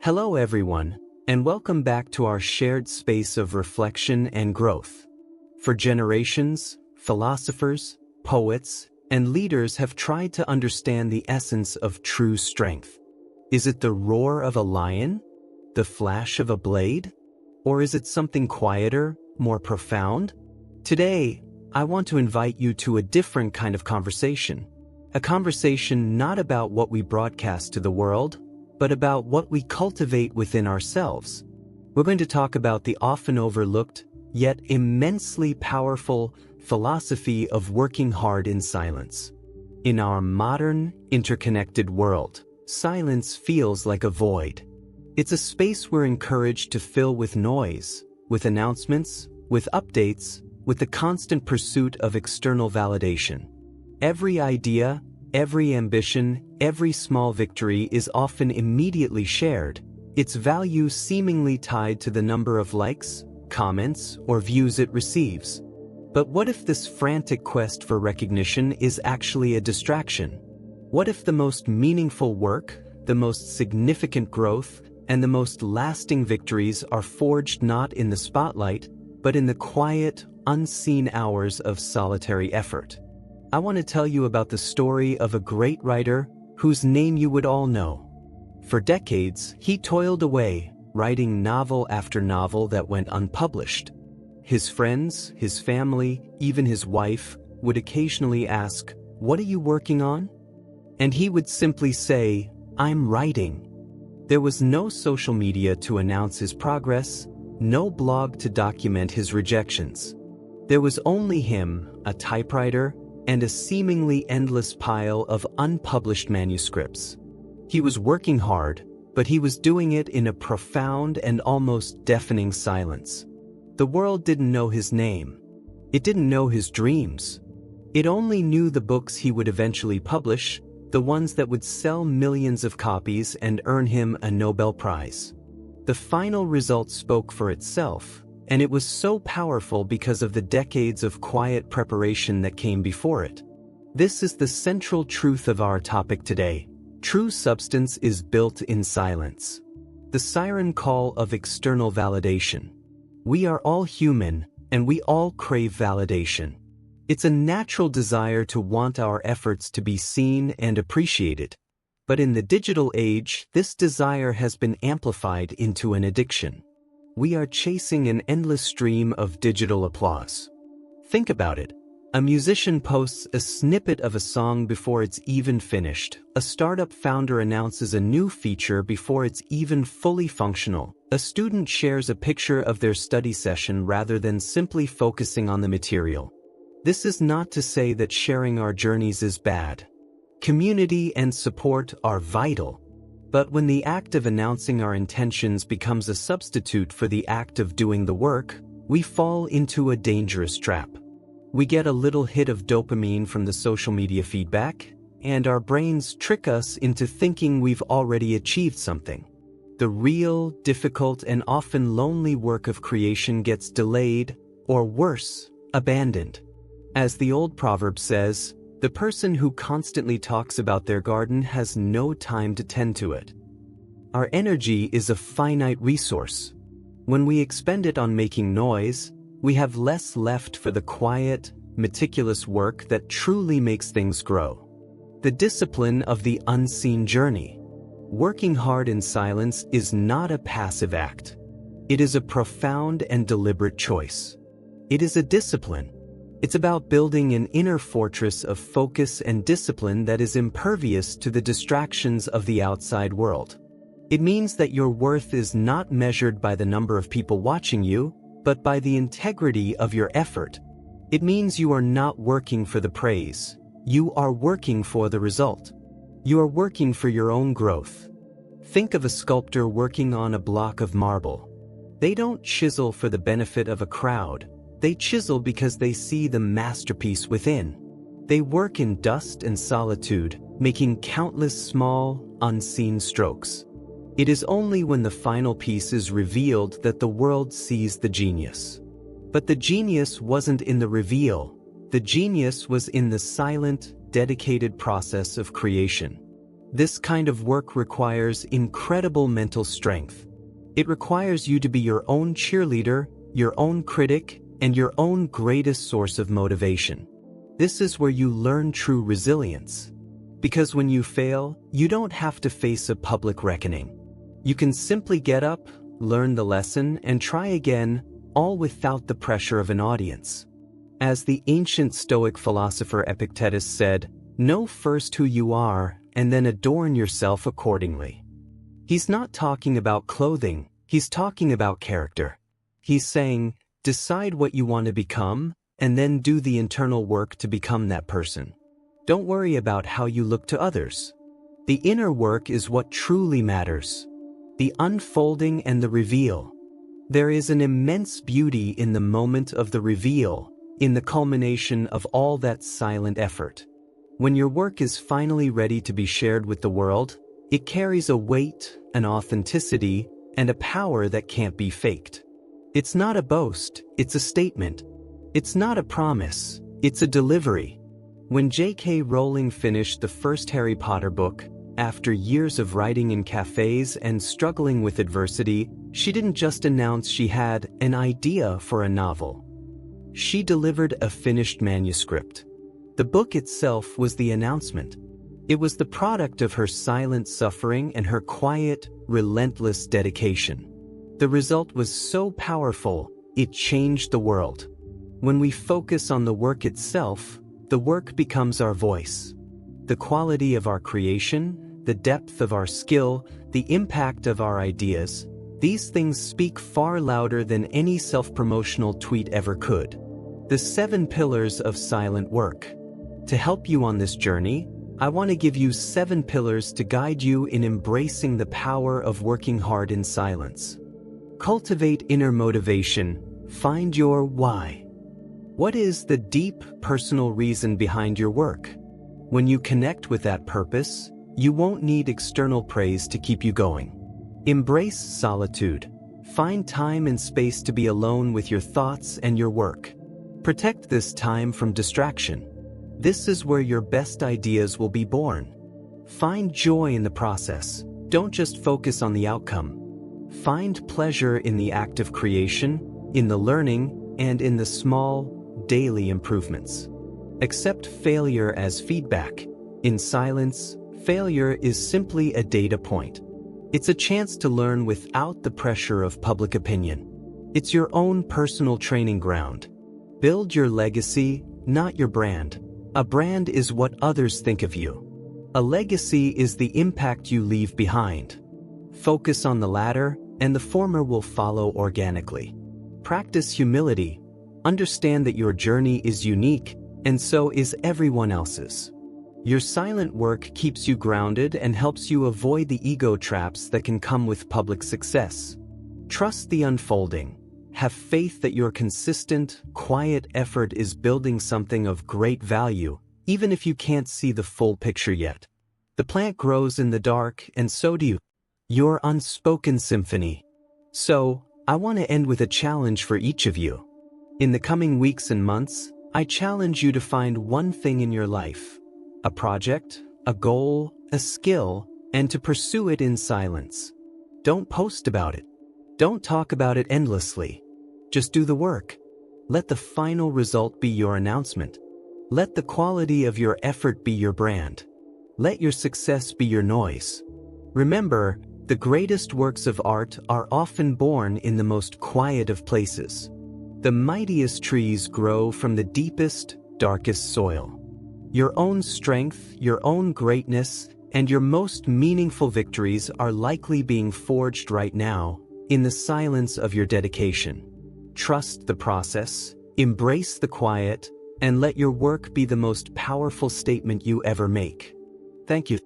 Hello everyone, and welcome back to our shared space of reflection and growth. For generations, philosophers, poets, and leaders have tried to understand the essence of true strength. Is it the roar of a lion? The flash of a blade? Or is it something quieter, more profound? Today, I want to invite you to a different kind of conversation. A conversation not about what we broadcast to the world, but about what we cultivate within ourselves. We're going to talk about the often overlooked, yet immensely powerful philosophy of working hard in silence. In our modern, interconnected world, silence feels like a void. It's a space we're encouraged to fill with noise, with announcements, with updates, with the constant pursuit of external validation. Every idea, every ambition, every small victory is often immediately shared, its value seemingly tied to the number of likes, comments, or views it receives. But what if this frantic quest for recognition is actually a distraction? What if the most meaningful work, the most significant growth, and the most lasting victories are forged not in the spotlight, but in the quiet, unseen hours of solitary effort? I want to tell you about the story of a great writer whose name you would all know. For decades, he toiled away, writing novel after novel that went unpublished. His friends, his family, even his wife, would occasionally ask, "What are you working on?" And he would simply say, "I'm writing." There was no social media to announce his progress, no blog to document his rejections. There was only him, a typewriter, and a seemingly endless pile of unpublished manuscripts. He was working hard, but he was doing it in a profound and almost deafening silence. The world didn't know his name. It didn't know his dreams. It only knew the books he would eventually publish, the ones that would sell millions of copies and earn him a Nobel Prize. The final result spoke for itself. And it was so powerful because of the decades of quiet preparation that came before it. This is the central truth of our topic today. True substance is built in silence. The siren call of external validation. We are all human, and we all crave validation. It's a natural desire to want our efforts to be seen and appreciated. But in the digital age, this desire has been amplified into an addiction. We are chasing an endless stream of digital applause. Think about it. A musician posts a snippet of a song before it's even finished. A startup founder announces a new feature before it's even fully functional. A student shares a picture of their study session rather than simply focusing on the material. This is not to say that sharing our journeys is bad. Community and support are vital. But when the act of announcing our intentions becomes a substitute for the act of doing the work, we fall into a dangerous trap. We get a little hit of dopamine from the social media feedback, and our brains trick us into thinking we've already achieved something. The real, difficult, and often lonely work of creation gets delayed, or worse, abandoned. As the old proverb says, the person who constantly talks about their garden has no time to tend to it. Our energy is a finite resource. When we expend it on making noise, we have less left for the quiet, meticulous work that truly makes things grow. The discipline of the unseen journey. Working hard in silence is not a passive act. It is a profound and deliberate choice. It is a discipline. It's about building an inner fortress of focus and discipline that is impervious to the distractions of the outside world. It means that your worth is not measured by the number of people watching you, but by the integrity of your effort. It means you are not working for the praise. You are working for the result. You are working for your own growth. Think of a sculptor working on a block of marble. They don't chisel for the benefit of a crowd. They chisel because they see the masterpiece within. They work in dust and solitude, making countless small, unseen strokes. It is only when the final piece is revealed that the world sees the genius. But the genius wasn't in the reveal. The genius was in the silent, dedicated process of creation. This kind of work requires incredible mental strength. It requires you to be your own cheerleader, your own critic, and your own greatest source of motivation. This is where you learn true resilience. Because when you fail, you don't have to face a public reckoning. You can simply get up, learn the lesson, and try again, all without the pressure of an audience. As the ancient Stoic philosopher Epictetus said, "Know first who you are, and then adorn yourself accordingly." He's not talking about clothing, he's talking about character. He's saying, decide what you want to become, and then do the internal work to become that person. Don't worry about how you look to others. The inner work is what truly matters. The unfolding and the reveal. There is an immense beauty in the moment of the reveal, in the culmination of all that silent effort. When your work is finally ready to be shared with the world, it carries a weight, an authenticity, and a power that can't be faked. It's not a boast, it's a statement. It's not a promise, it's a delivery. When J.K. Rowling finished the first Harry Potter book, after years of writing in cafes and struggling with adversity, she didn't just announce she had an idea for a novel. She delivered a finished manuscript. The book itself was the announcement. It was the product of her silent suffering and her quiet, relentless dedication. The result was so powerful, it changed the world. When we focus on the work itself, the work becomes our voice. The quality of our creation, the depth of our skill, the impact of our ideas, these things speak far louder than any self-promotional tweet ever could. The 7 pillars of silent work. To help you on this journey, I want to give you 7 pillars to guide you in embracing the power of working hard in silence. Cultivate inner motivation. Find your why. What is the deep, personal reason behind your work? When you connect with that purpose, you won't need external praise to keep you going. Embrace solitude. Find time and space to be alone with your thoughts and your work. Protect this time from distraction. This is where your best ideas will be born. Find joy in the process. Don't just focus on the outcome. Find pleasure in the act of creation, in the learning, and in the small, daily improvements. Accept failure as feedback. In silence, failure is simply a data point. It's a chance to learn without the pressure of public opinion. It's your own personal training ground. Build your legacy, not your brand. A brand is what others think of you. A legacy is the impact you leave behind. Focus on the latter, and the former will follow organically. Practice humility. Understand that your journey is unique, and so is everyone else's. Your silent work keeps you grounded and helps you avoid the ego traps that can come with public success. Trust the unfolding. Have faith that your consistent, quiet effort is building something of great value, even if you can't see the full picture yet. The plant grows in the dark, and so do you. Your unspoken symphony. So, I want to end with a challenge for each of you. In the coming weeks and months, I challenge you to find one thing in your life, a project, a goal, a skill, and to pursue it in silence. Don't post about it. Don't talk about it endlessly. Just do the work. Let the final result be your announcement. Let the quality of your effort be your brand. Let your success be your noise. Remember, the greatest works of art are often born in the most quiet of places. The mightiest trees grow from the deepest, darkest soil. Your own strength, your own greatness, and your most meaningful victories are likely being forged right now, in the silence of your dedication. Trust the process, embrace the quiet, and let your work be the most powerful statement you ever make. Thank you.